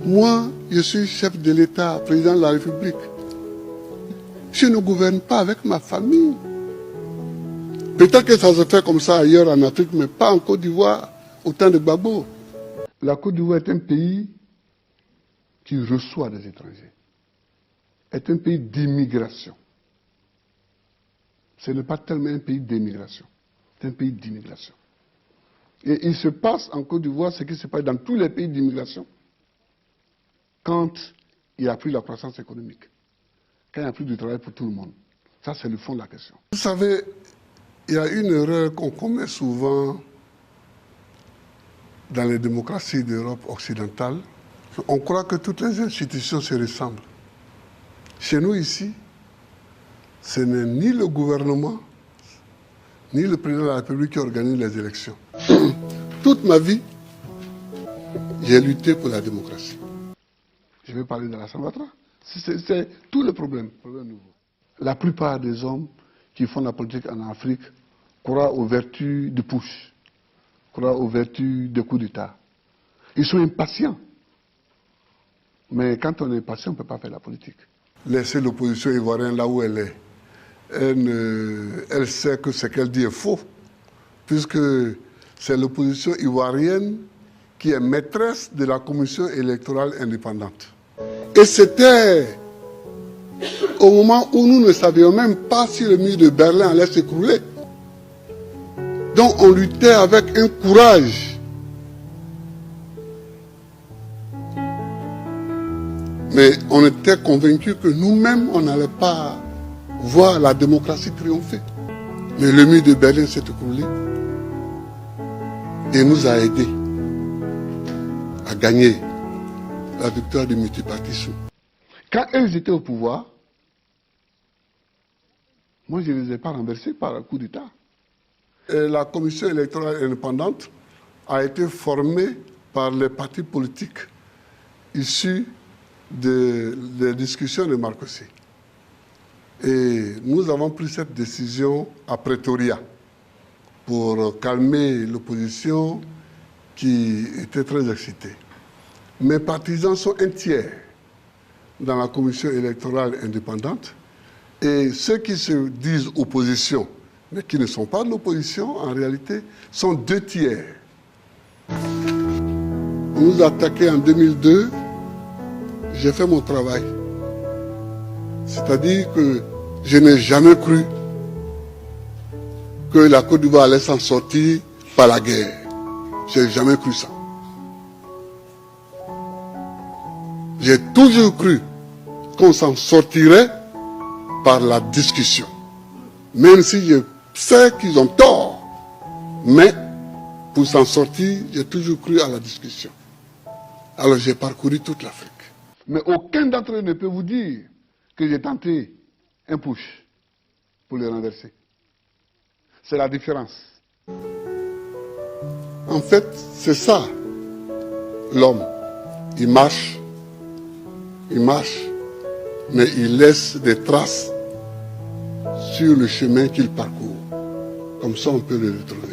Moi, je suis chef de l'État, président de la République. Je ne gouverne pas avec ma famille. Peut-être que ça se fait comme ça ailleurs en Afrique, mais pas en Côte d'Ivoire, au temps de Gbagbo. La Côte d'Ivoire est un pays qui reçoit des étrangers. Est un pays d'immigration. Ce n'est pas tellement un pays d'émigration. C'est un pays d'immigration. Et il se passe en Côte d'Ivoire ce qui se passe dans tous les pays d'immigration quand il n'y a plus la croissance économique, quand il n'y a plus de travail pour tout le monde. Ça, c'est le fond de la question. Vous savez, il y a une erreur qu'on commet souvent dans les démocraties d'Europe occidentale. On croit que toutes les institutions se ressemblent. Chez nous ici, ce n'est ni le gouvernement, ni le président de la République qui organise les élections. Toute ma vie, j'ai lutté pour la démocratie. Je vais parler de la Sambatra. C'est tout le problème nouveau. La plupart des hommes qui font la politique en Afrique croient aux vertus du push, croient aux vertus des coups d'État. Ils sont impatients. Mais quand on est impatient, on ne peut pas faire la politique. Laissez l'opposition ivoirienne là où elle est. Elle sait que ce qu'elle dit est faux, puisque c'est l'opposition ivoirienne qui est maîtresse de la commission électorale indépendante. Et c'était au moment où nous ne savions même pas si le mur de Berlin allait s'écrouler. Donc on luttait avec un courage. Mais on était convaincus que nous-mêmes, on n'allait pas voir la démocratie triompher. Mais le mur de Berlin s'est écroulé et nous a aidés à gagner la victoire du multipartisme. Quand eux étaient au pouvoir, moi je ne les ai pas renversés par un coup d'État. La commission électorale indépendante a été formée par les partis politiques issus des discussions de Marcoussis. Et nous avons pris cette décision à Pretoria pour calmer l'opposition qui était très excitée. Mes partisans sont un tiers dans la commission électorale indépendante et ceux qui se disent opposition, mais qui ne sont pas de l'opposition, en réalité, sont 2 tiers. On nous a attaqués en 2002, j'ai fait mon travail. C'est-à-dire que je n'ai jamais cru que la Côte d'Ivoire allait s'en sortir par la guerre. Je n'ai jamais cru ça. J'ai toujours cru qu'on s'en sortirait par la discussion. Même si je sais qu'ils ont tort. Mais pour s'en sortir, j'ai toujours cru à la discussion. Alors j'ai parcouru toute l'Afrique. Mais aucun d'entre eux ne peut vous dire que j'ai tenté un push pour le renverser. C'est la différence. En fait, c'est ça, l'homme. Il marche, mais il laisse des traces sur le chemin qu'il parcourt. Comme ça, on peut le retrouver.